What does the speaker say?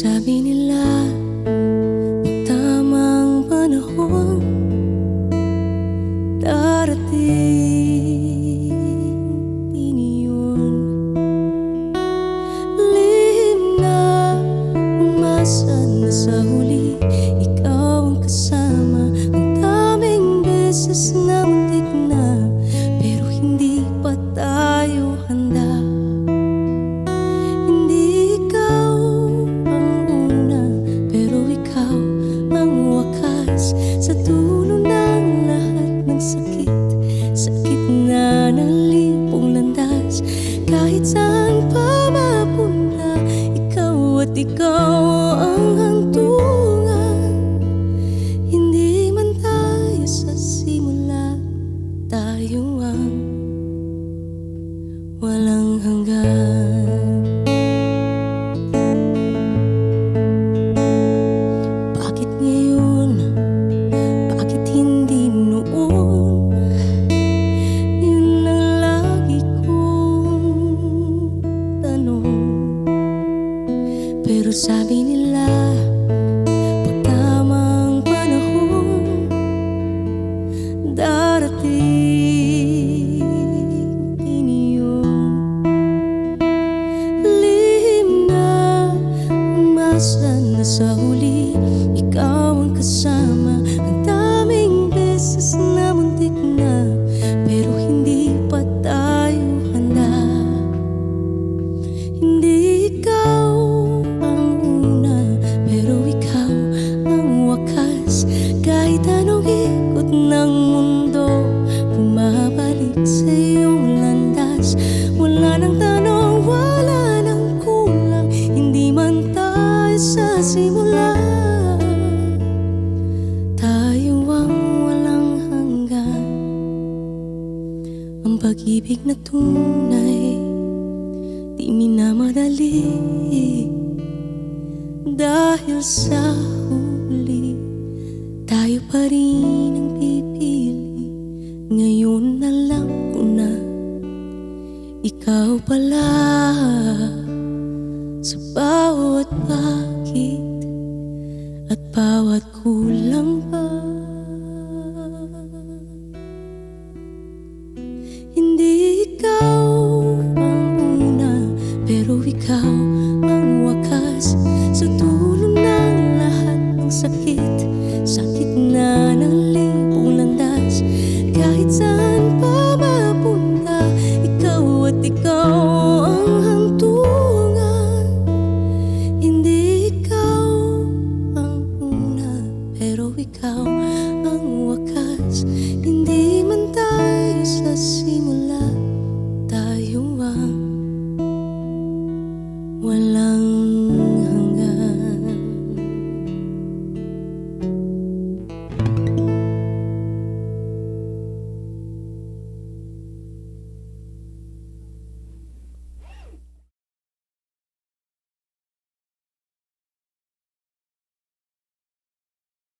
sabi nila, pag tamang panahon darating din yun. Lihim na umasa na sa huli ikaw ang kasama. Ang daming beses na muntik na, pero hindi pa tayo handa. Hindi ikaw ang una, pero ikaw ang wakas. Sa dulo ng lahat ng sakit, sa gitna ng lipong landas, kahit saan pa mapunta, ikaw at ikaw ang hantungan. Hindi man tayo sa simula, tayo ang walang hanggan. Bakit ngayon? Bakit hindi noon? Yun ang lagi kong tanong. Pero sabi nila, pag tamang panahon darating din yun. Lihim na umasa na sa huli ikaw ang kasama. Ang daming beses na muntik na, pero hindi pa tayo handa. Hindi ikaw ang una, pero ikaw ang wakas. Kahit anong ikot ng mundo, bumabalik sa iyong landas. Wala nang tanong, wala nang kulang, hindi man tayo sa simula, tayo ang walang hanggan. Ang pag-ibig na tunay, di minamadali, dahil sa huli tayo pa rin ang pipili. Ngayon alam ko na ikaw pala, sa bawat bakit at bawat kulang pa.